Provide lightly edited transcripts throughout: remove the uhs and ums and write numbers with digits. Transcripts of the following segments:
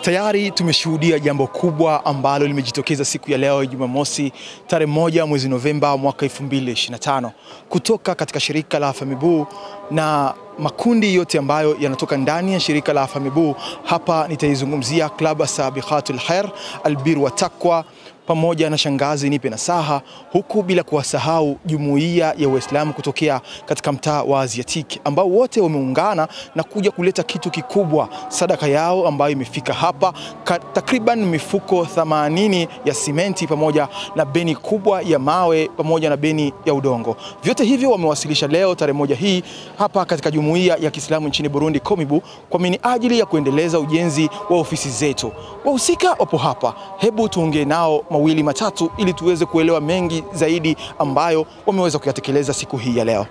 Tayari tumeshuhudia jambo kubwa ambalo limejitokeza siku ya leo Jumamosi tarehe 1 mwezi Novemba mwaka 2025 kutoka katika shirika la Afamibu na makundi yote ambayo yanatoka ndani ya shirika la Afamibu. Hapa nitaizungumzia Club Sabiqatul Khair, Albir wa Taqwa pamoja na Shangazi Nipe Nasaha, huku bila kuwasahau jumuiya ya Waislamu kutokea katika mtaa wa Aziatiki ambao wote wameungana na kuja kuleta kitu kikubwa, sadaka yao ambayo imefika hapa takriban mifuko 80 ya simenti pamoja na beni kubwa ya mawe pamoja na beni ya udongo. Vyote hivyo wamewasilisha leo tarehe 1 hii hapa katika jumuiya ya Kiislamu nchini Burundi Komibu kwa minajili ya kuendeleza ujenzi wa ofisi zetu. Wahusika wapo hapa, hebu tuongee nao mawili matatu ili tuweze kuelewa mengi zaidi ambayo wameweza kuyatekeleza siku hii ya leo.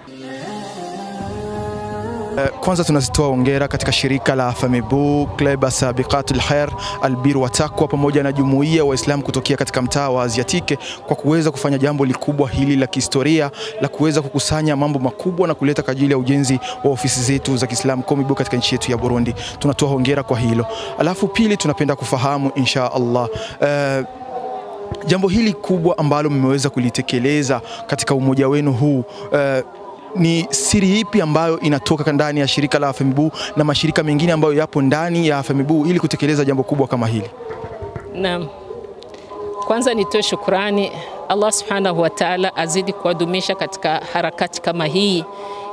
Kwanza tunazitoa hongera katika shirika la Afamibu, Club Sabiqatul Khair, Albir wa Taqwa pamoja na jumuiya wa Waislamu kutokea katika mtaa wa Aziatiki kwa kuweza kufanya jambo likubwa hili la kihistoria la kuweza kukusanya mambo makubwa na kuleta kwa ajili ya ujenzi wa ofisi zetu za Kiislamu Komibu katika nchi yetu ya Burundi. Tunatoa hongera kwa hilo. Alafu pili, tunapenda kufahamu insha Allah jambo hili kubwa ambalo mmeweza kulitekeleza katika umoja wenu huu, ni siri ipi ambayo inatoka ndani ya shirika la Afamibu na mashirika mengine ambayo yapo ndani ya Afamibu ili kutekeleza jambo kubwa kama hili? Naam. Kwanza nitoe shukrani Allah Subhanahu wa Ta'ala azidi kuwadumisha katika harakati kama hii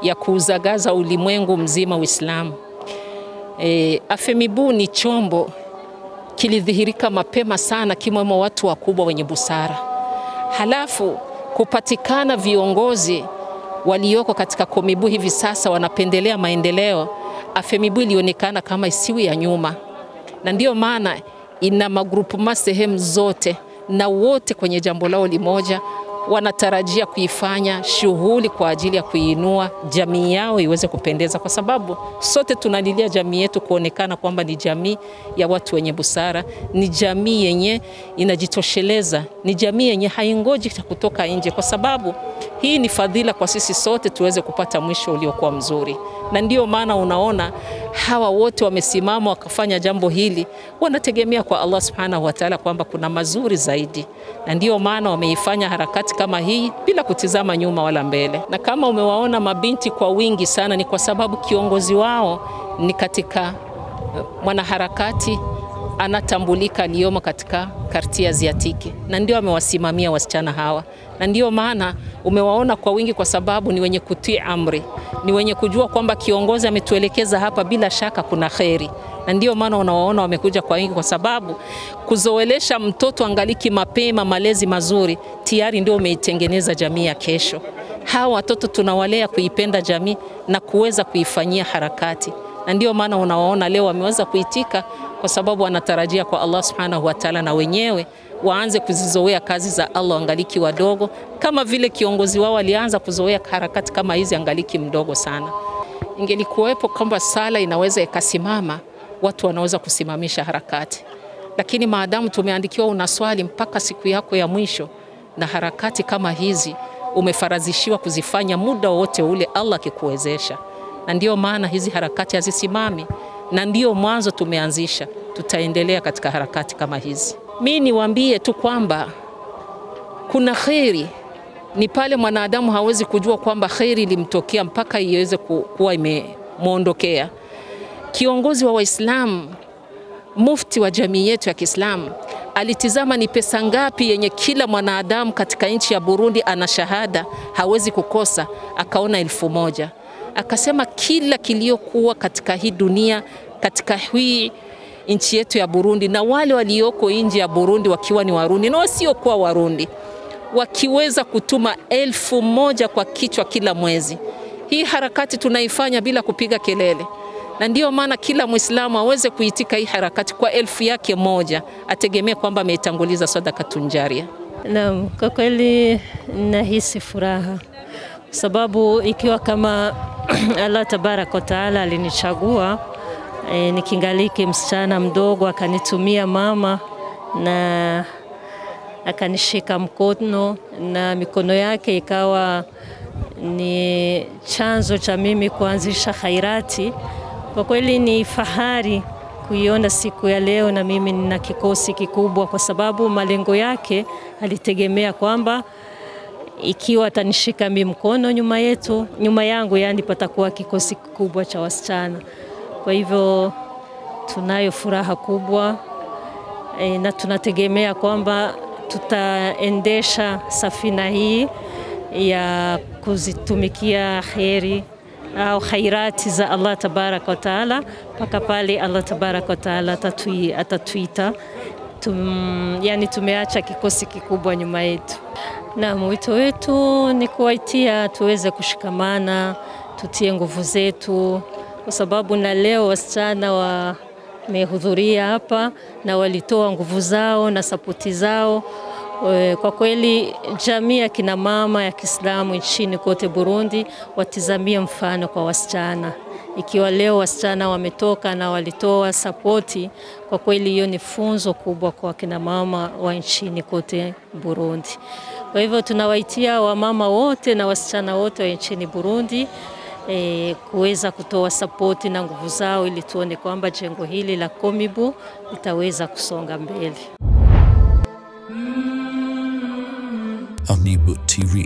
ya kuuzagaza ulimwengu mzima Uislamu. Afamibu ni chombo kilidhihirika mapema sana kimwemo watu wakubwa wenye busara. Halafu kupatikana viongozi walioko katika Komibu hivi sasa wanapendelea maendeleo. Afamibu ilionekana kama isiwi ya nyuma, na ndio maana ina magrupu sehemu zote, na wote kwenye jambo lao limoja wanatarajia kuifanya shughuli kwa ajili ya kuinua jamii yao iweze kupendeza, kwa sababu sote tunalilia jamii yetu kuonekana kwamba ni jamii ya watu wenye busara, ni jamii yenye inajitosheleza, ni jamii yenye haingoji kutoka nje, kwa sababu hii ni fadhila kwa sisi sote tuweze kupata mwisho uliokuwa mzuri. Na ndio maana unaona hawa wote wamesimama wakafanya jambo hili, wanategemea kwa Allah Subhanahu wa Ta'ala kwamba kuna mazuri zaidi, na ndio maana wameifanya harakati kama hii bila kutizama nyuma wala mbele. Na kama umewaona mabinti kwa wingi sana, ni kwa sababu kiongozi wao ni katika mwanaharakati anatambulika aliyomo katika kartia Aziatiki, na ndio amewasimamia wasichana hawa. Na ndio maana umewaona kwa wingi, kwa sababu ni wenye kutii amri, ni wenye kujua kwamba kiongozi ametuelekeza hapa, bila shaka kuna khairi. Na ndio maana unawaona wamekuja kwa wingi, kwa sababu kuzoelesha mtoto angaliki mapema malezi mazuri tayari ndio umeitengeneza jamii ya kesho. Hawa watoto tunawalea kuipenda jamii na kuweza kuifanyia harakati. Na ndio maana unawaona leo wameweza kuitika, kwa sababu wanatarajia kwa Allah Subhanahu wa Ta'ala na wenyewe waanze kuzizoea kazi za Allah angaliki wadogo, kama vile kiongozi wao alianza kuzoea harakati kama hizi angaliki mdogo sana. Ingelikuwepo kwamba sala inaweza ikasimama, watu wanaweza kusimamisha harakati. Lakini maadamu tumeandikiwa unaswali mpaka siku yako ya mwisho, na harakati kama hizi umefarazishiwa kuzifanya muda wote ule Allah akikuwezesha. Na ndio maana hizi harakati hazisimami, na ndio mwanzo tumeanzisha, tutaendelea katika harakati kama hizi. Mimi niwaambie tu kwamba kuna khairi, ni pale mwanadamu hawezi kujua kwamba khairi ilimtokea mpaka iweze kuwa imemuondokea. Kiongozi wa Waislamu, mufti wa jamii yetu ya Kiislamu, alitizama ni pesa ngapi yenye kila mwanadamu katika nchi ya Burundi ana shahada hawezi kukosa, akaona 1000. Akasema kila kiliokuwa katika hii dunia, katika hii nchi yetu ya Burundi, na wale walioko nje ya Burundi wakiwa ni Warundi na wasiokuwa Warundi, wakiweza kutuma 1000 kwa kichwa kila mwezi, hii harakati tunaifanya bila kupiga kelele. Na ndio maana kila Muislamu aweze kuitika hii harakati kwa 1000 yake moja, ategemea kwamba ameitanguliza sadaka tunjaria. Naam, kwa kweli nahisi furaha, sababu ikiwa kama Allah Tabaraka wa Taala alinichagua nikingaliki msichana mdogo, akanitumia mama na akanishika mkono, na mikono yake ikawa ni chanzo cha mimi kuanzisha khairati. Kwa kweli ni fahari kuiona siku ya leo na mimi nina kikosi kikubwa, kwa sababu malengo yake alitegemea kwamba ikiwa atanishika mimi mkono nyuma yangu, yani patakuwa kikosi kikubwa cha wasichana. Kwa hivyo tunayo furaha kubwa na tunategemea kwamba tutaendesha safina hii ya kuzitumikia kheri au khairati za Allah tabaraka wa taala mpaka pale Allah tabaraka wa taala atatuita. Yani tumeacha kikosi kikubwa nyuma yetu. Na mwito wetu ni kuwaitia tuweze kushikamana, tutie nguvu zetu, kwa sababu na leo wasichana wamehudhuria hapa na walitoa nguvu zao na sapoti zao. Kwa kweli jamii ya kina mama ya Kiislamu nchini kote Burundi watizamie mfano kwa wasichana. Ikiwa leo wasichana wametoka na walitoa sapoti, kwa kweli hiyo ni funzo kubwa kwa kina mama wa nchini kote Burundi. Kwa hivyo tunawaitia wamama wote na wasichana wote wa nchini Burundi kuweza kutoa sapoti na nguvu zao, ili tuone kwamba jengo hili la Komibu litaweza kusonga mbele. Amibu TV.